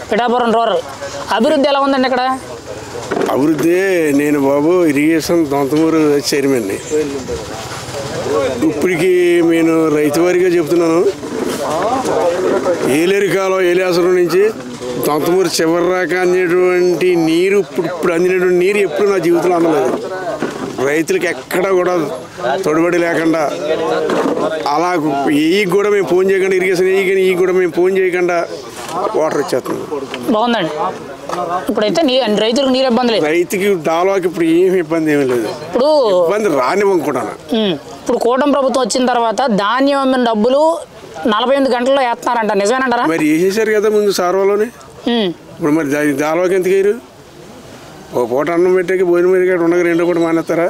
Pithapuram rural అభివృద్ధి ఎలా ఉందండి ఇక్కడ? అభివృద్ధి నేను బాబు ఇరిగేషన్ దొంతమూరు చైర్మన్ని. ఇప్పటికి నేను రైతు వారిగా చెప్తున్నాను. ఏలేరు కాలం ఏలేశ్వరం నుంచి దొంతమూరు చివరి రాక అందినటువంటి నీరు ఇప్పుడు అందినటువంటి నీరు ఎప్పుడు నా జీవితంలో అందలేదు. రైతులకి ఎక్కడ కూడా తొడబడి లేకుండా అలా ఈ కూడా మేము ఫోన్ చేయకుండా ఇరిగేషన్ కానీ ఈ కూడా మేము ఫోన్ చేయకుండా వాటర్ వచ్చేస్తుంది. బాగుందండి. ఇప్పుడైతే రైతులకు నీరు ఇబ్బంది లేదు. రైతుకి దాలోకి ఇప్పుడు ఏమి ఇబ్బంది ఏమీ లేదు. ఇప్పుడు ఇబ్బంది రానివ్వనుకుంటాను. ఇప్పుడు కూటమి ప్రభుత్వం వచ్చిన తర్వాత ధాన్యం అమ్మిన డబ్బులు 48 గంటల్లో వేస్తున్నారంట, నిజమేనంటారా? మరి వేసేసారు కదా ముందు సార్వలోనే. ఇప్పుడు మరి దాలోకి ఎందుకు వేయరు? ఓ పూట అన్నం పెట్టాక భోజనం పెట్టాక ఉండగా రెండో పూట మానేస్తారా?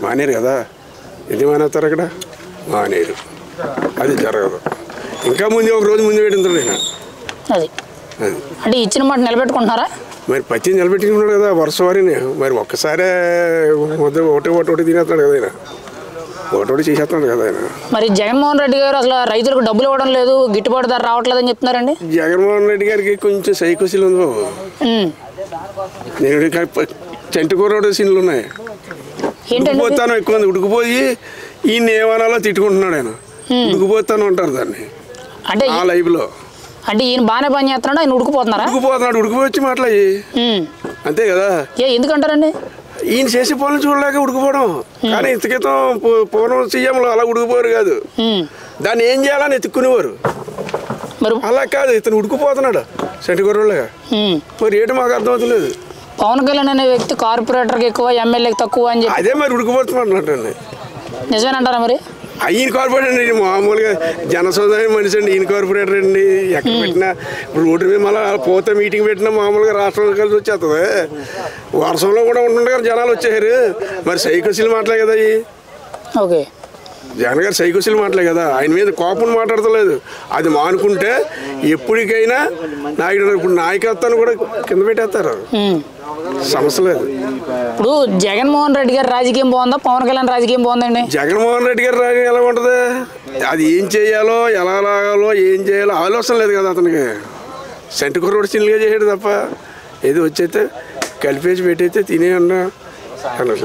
మానేరు కదా. ఎందుకు మానేస్తారు అక్కడ? మానేరు. అది జరగదు. ఇంకా ముందు ఒక రోజు ముందు పెట్టింది. అది అంటే ఇచ్చిన మాట నిలబెట్టుకుంటున్నారా? మరి పచ్చి నిలబెట్టుకున్నాడు కదా వరుస వారిని. మరి ఒక్కసారే ఒకటి తినేస్తున్నాడు కదా ఆయన. ఒకటి చేసేస్తున్నాడు కదా ఆయన. మరి జగన్మోహన్ రెడ్డి గారు అసలు రైతులకు డబ్బులు ఇవ్వడం లేదు, గిట్టుబాటు ధర రావట్లేదు అని చెప్తున్నారండి. జగన్మోహన్ రెడ్డి గారికి కొంచెం సైకోశీలు ఉంది బాబు. నేను చెంటుకూర సీన్లు ఉన్నాయి. ఉడికిపోతాను ఎక్కువ ఉడికిపోయి ఈయన ఏమనాలో తిట్టుకుంటున్నాడు ఆయన. ఉడికిపోతాను అంటారు దాన్ని అంటే ఆ లైవ్లో. అంటే ఈయన బాగానే పని చేస్తున్నాడు, ఆయన ఉడికిపోతున్నాడు ఉడికిపోయి మాట్లాడి అంతే కదా. ఎందుకంటారండి? ఈయన చేసే పనులు చూడలేక ఉడికిపోవడం. కానీ ఇంతకితం పూర్వం సీఎంలో అలా ఉడికిపోయారు కాదు. దాన్ని ఏం చేయాలని ఎత్తుక్కునేవారు. అలా కాదు, ఇతను ఉడికిపోతున్నాడు సెంటిగొర్రలాగా. మరి ఏంటి మాకు అర్థమవుతలేదు. పవన్ కళ్యాణ్ అనే వ్యక్తి కార్పొరేటర్కి ఎక్కువ, ఎమ్మెల్యేకి తక్కువ అని చెప్పి అదే మరి ఉడికిపోతున్నట్టు. నిజమేనంటారా? మరి ఈయన కార్పొరేటర్ అండి, మామూలుగా జనసౌదాయం మనిషి అండి. ఈయన కార్పొరేటర్ అండి. ఎక్కడ పెట్టినా ఇప్పుడు రోడ్డు మీద మళ్ళీ పోతే మీటింగ్ పెట్టినా మామూలుగా రాష్ట్రంలో కలిసి వచ్చేస్తుంది. వర్షంలో కూడా ఉంటుండే కదా జనాలు వచ్చేసారు. మరి సైకోశీలు మాటలే కదా అవి. ఓకే, జగన్ గారు సైకోశీలు మాటలే కదా. ఆయన మీద కోపం మాట్లాడతలేదు. అది మానుకుంటే ఎప్పటికైనా నాయకుడు ఇప్పుడు నాయకత్వాన్ని కూడా కింద పెట్టేస్తారు. సమస్య లేదు. ఇప్పుడు జగన్మోహన్ రెడ్డి గారి రాజకీయం బాగుందా, పవన్ కళ్యాణ్ రాజకీయం బాగుందండి? జగన్మోహన్ రెడ్డి గారి రాజకీయం ఎలా ఉంటుంది? అది ఏం చేయాలో ఎలా లాగాలో ఏం చేయాలో ఆలోచన లేదు కదా అతనికి. సెంటు కూడా చిన్నగా చేసాడు తప్ప ఏది వచ్చైతే కలిపేసి పెట్టయితే తినే ఉన్నా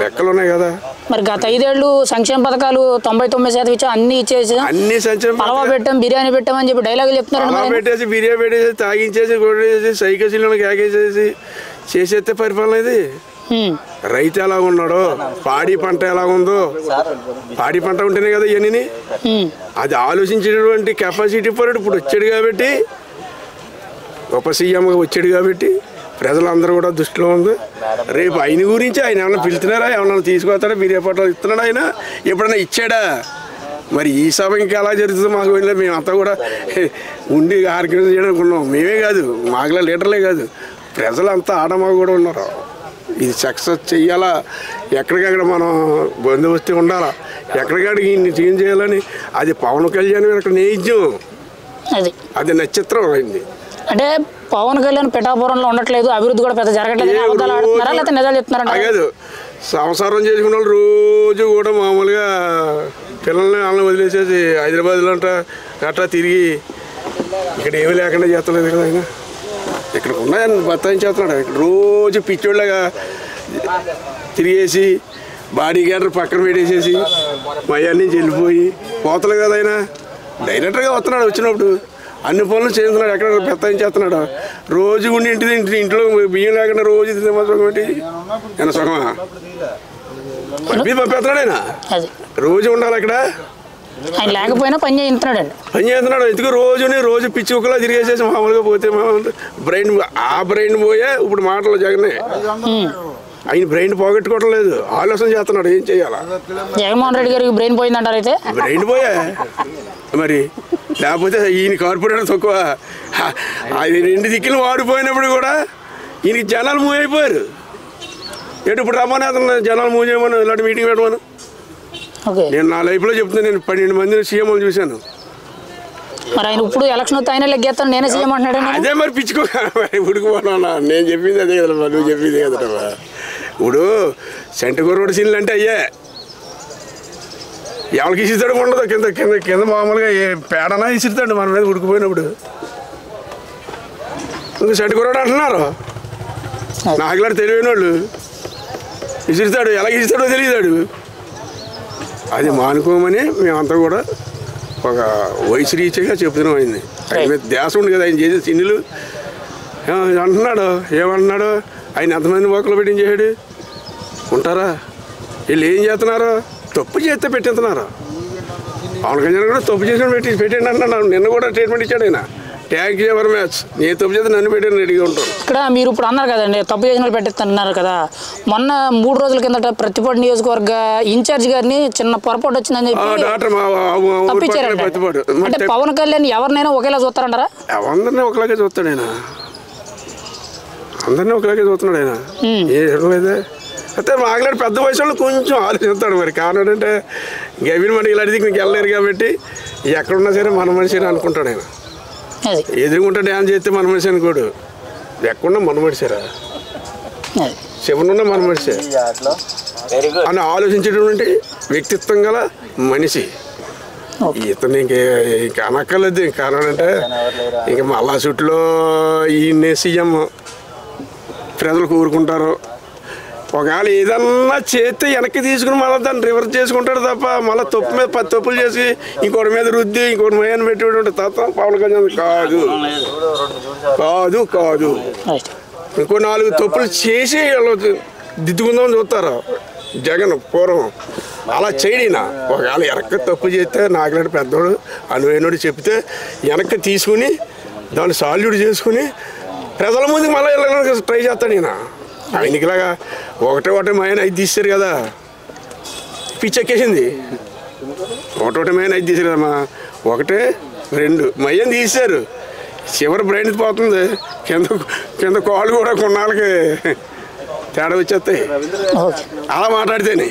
లెక్కలు ఉన్నాయి కదా. మరి గత 5 ఏళ్ళు సంక్షేమ పథకాలు 99% ఇచ్చా, అన్ని ఇచ్చేసి అన్ని సంక్షేమ పలవా పెట్టాం, బిర్యానీ పెట్టామని చెప్పి డైలాగులు చెప్తున్నారు. పెట్టేసి బిర్యానీ పెట్టేసి తాగించేసి కొట్టేసి సైకిల్ కేకేసేసి చేసేస్తే పరిపాలన ఇది. రైతు ఎలా ఉన్నాడో, పాడి పంట ఎలా ఉందో, పాడి పంట ఉంటేనే కదా ఇవన్నీ. అది ఆలోచించేటువంటి కెపాసిటీ పరుడు ఇప్పుడు వచ్చాడు కాబట్టి, గొప్ప సీఎంగా వచ్చాడు కాబట్టి ప్రజలందరూ కూడా దృష్టిలో ఉంది. రేపు ఆయన గురించి ఆయన ఏమన్నా పిలుతున్నారా, ఏమన్నా తీసుకొస్తాడా, బిర్యానీ పట్టాలు ఇస్తున్నాడా, ఆయన ఎప్పుడైనా ఇచ్చాడా? మరి ఈ సభ ఇంకా ఎలా జరుగుతుందో మాకు వెళ్ళి మేమంతా కూడా ఉండి ఆర్గనైజ్ చేయడానికి ఉన్నాం. మేమే కాదు, మాకులా లీడర్లే కాదు, ప్రజలంతా ఆడమాగ కూడా ఉన్నారు. ఇది సక్సెస్ చెయ్యాలా, ఎక్కడికక్కడ మనం బందోబస్తు ఉండాలా, ఎక్కడికక్కడికి ఇన్ని చేంజ్ చేయాలని అది పవన్ కళ్యాణ్ అక్కడ నేయిద్యం. అది నక్షత్రం అయింది. అంటే పవన్ కళ్యాణ్ పిఠాపురంలో ఉండట్లేదు, అభివృద్ధి కూడా పెద్ద జరగట్లేదు, అబద్ధాలు ఆడుతున్నారా లేకపోతే నిజాలు చెప్తున్నారా? కాదు, సంసారం చేసుకున్న వాళ్ళు రోజు కూడా మామూలుగా పిల్లల్ని వాళ్ళని వదిలేసేసి హైదరాబాద్లో అట్లా తిరిగి ఇక్కడ ఏమీ లేకుండా చేస్తలేదు కదా ఆయన. ఇక్కడ ఉన్నాయని బత్తాయి చేస్తున్నాడు. ఇక్కడ రోజు పిచ్చోళ్ళగా తిరిగేసి బాడీ గార్డర్ పక్కన పెట్టేసేసి మయాన్ని నుంచి వెళ్ళిపోయి పోతలు కదా ఆయన. డైరెక్టర్గా వస్తున్నాడు, వచ్చినప్పుడు అన్ని పనులు చేస్తున్నాడు. ఎక్కడ బత్తాయి చేస్తున్నాడు. రోజు ఉండి ఇంట్లో బియ్యం లేకుండా రోజు తినే సుఖం ఏంటి? ఆయన సుఖమా? పంపిస్తున్నాడు ఆయన. రోజు ఉండాలి అక్కడ. ఆయన లేకపోయినా పని చేస్తున్నాడు. ఎందుకు రోజు పిచ్చి కుక్కలా తిరిగేసేసి మామూలుగా పోతే బ్రెయిన్ పోయే ఇప్పుడు మాటలు జగనే. ఆయన బ్రెయిన్ పోగొట్టుకోవడం లేదు, ఆలోచన చేస్తున్నాడు ఏం చేయాలా. జగన్మోహన్ రెడ్డి గారికి బ్రెయిన్ పోయిందంటారు. అయితే బ్రెయిన్ పోయా మరి, లేకపోతే ఈయన కార్పొరేటర్ తక్కువ. అది 2 దిక్కులు వాడిపోయినప్పుడు కూడా ఈయనకి జనాలు మూవ్ అయిపోయారు. ఏంటి ఇప్పుడు రమ్మని అతను జనాలు మూవ్ చేయమని ఇలాంటి మీటింగ్ పెట్టమను. నేను నా లైఫ్లో చెప్తున్నా, నేను 12 మందిని సీఎం చూశాను. మరి ఆయన ఇప్పుడు ఎలక్షన్ వస్తే ఆయన లెగ్గేస్తాను, నేనే సీఎం అంటున్నాడు. అదే మరి పిచ్చుకో ఉడికిపోనా. నేను చెప్పింది అదే కదా, నువ్వు చెప్పింది కదా. ఇప్పుడు సెంటగొర్రోడు సీన్లు అంటే అయ్యే ఎవరికి ఇసిస్తాడు ఉండదు. కింద కింద కింద మామూలుగా పేడనా ఇసిస్తాడు మన మీద ఉడికిపోయినప్పుడు. ఇంక సెంటు కూడా అంటున్నారు. నాకులాంటి తెలివైన వాళ్ళు విసురుతాడు, ఎలా విసురుతాడో తెలియదాడు. అది మానుకోమని మేమంతా కూడా ఒక వయసు రీచ్గా చెప్తున్నాం. అయింది ఆయన మీద ధ్యాస ఉంది కదా, ఆయన చేసే సిన్నులు అంటున్నాడు. ఏమంటున్నాడు? ఆయన ఎంతమంది మొక్కలు పెట్టించేసాడు ఉంటారా? వీళ్ళు ఏం చేస్తున్నారు? తప్పు చేస్తే పెట్టిస్తున్నారు. పవన్ కళ్యాణ్ కూడా తప్పు చేసిన పెట్టండి అంటున్నాను. నిన్న కూడా ట్రీట్మెంట్ ఇచ్చాడు ఆయన. ట్యాంక్ ఎవరి మ్యాచ్ నేను తప్పు చేస్తే నన్ను పెట్టాను రెడీగా ఉంటాను. ఇక్కడ మీరు ఇప్పుడు అన్నారు కదండి తప్పు చేసిన వాళ్ళు పెట్టిస్తున్నారు కదా. మొన్న 3 రోజుల కిందట ప్రతిపాడు నియోజకవర్గ ఇన్ఛార్జ్ గారిని చిన్న పొరపాటు వచ్చిందని చెప్పి తప్పించారండి. అంటే పవన్ కళ్యాణ్ ఎవరినైనా ఒకేలా చూస్తారంటారా? అందరినీ ఒకలాగే చూస్తాడు ఆయన. అందరినీ ఒకలాగే చూస్తున్నాడు ఆయన. ఏదే అయితే మాట్లాడి పెద్ద వయసులో కొంచెం ఆలోచిస్తాడు. మరి కారణం ఏంటంటే గవిని మనకి ఇలాంటి మీకు వెళ్ళలేరు కాబట్టి ఎక్కడున్నా సరే మన మనిషి అనుకుంటాడు ఆయన. ఎదురుగుంటా డ్యాన్స్ చేస్తే మన మనిషి అనుకోడు. ఎక్కడున్నా మన మనిషిరా, శివనున్నా మన మనిషి అని ఆలోచించేటువంటి వ్యక్తిత్వం గల మనిషి ఇతను. ఇంక అనక్కర్లేదు. కారణం అంటే ఇంక మళ్ళా చుట్టులో ఈయన్నే సీఎం ప్రజలు కోరుకుంటారు. ఒకవేళ ఏదన్నా చేస్తే వెనక్కి తీసుకుని మళ్ళీ దాన్ని రివర్స్ చేసుకుంటాడు తప్ప మళ్ళీ తప్పు మీద 10 తప్పులు చేసి ఇంకోటి మీద రుద్ది ఇంకోటి మయాన్ని పెట్టేటువంటి తత్వం పవన్ కళ్యాణ్ కాదు కాదు కాదు. ఇంకో 4 తప్పులు చేసి వాళ్ళు దిద్దుకుందామని చూస్తారు. జగన్ పూర్వం అలా చేయడినా. ఒకవేళ వెనక్కి తప్పు చేస్తే నాకులాంటి పెద్దోడు అనువైనోడు చెప్తే వెనక్కి తీసుకుని దాన్ని సాల్యూట్ చేసుకుని ప్రజల ముందు మళ్ళీ వెళ్ళడానికి ట్రై చేస్తాడు ఈయన. ఆయనకిలాగా ఒకటే మయాన్ని 5 తీశారు కదా, పిచ్చెక్కేసింది. ఒకటే మయాన్ని 5 తీశారు కదమ్మా, 1 2 మయ్యని తీశారు. చివరి బ్రెయిన్ పోతుంది, కింద కాళ్ళు కూడా కొన్నాళ్ళకి తేడా వచ్చేస్తాయి. అలా మాట్లాడితేనే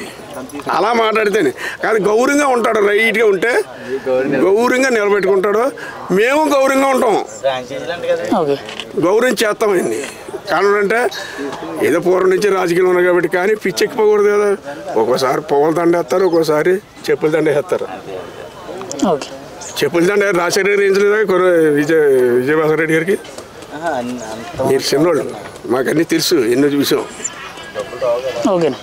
కానీ గౌరవంగా ఉంటాడు. రైట్గా ఉంటే గౌరవంగా నిలబెట్టుకుంటాడు. మేము గౌరవంగా ఉంటాం, గౌరవం చేస్తామండి. కారణం అంటే ఏదో పూర్వం నుంచి రాజకీయాలు ఉన్నాయి కాబట్టి. కానీ పిచ్చెక్కిపోకూడదు కదా. ఒక్కోసారి పువ్వుల దండ వేస్తారు, ఒక్కోసారి చెప్పుల దండ వేస్తారు. చెప్పుల దండ రాజశేఖర గారు వేయించలేదా విజయభాస్కర్ రెడ్డి గారికి? మీరు చిన్నోళ్ళు, మాకన్నీ తెలుసు, ఎన్నో చూసాం. ఓకేనా.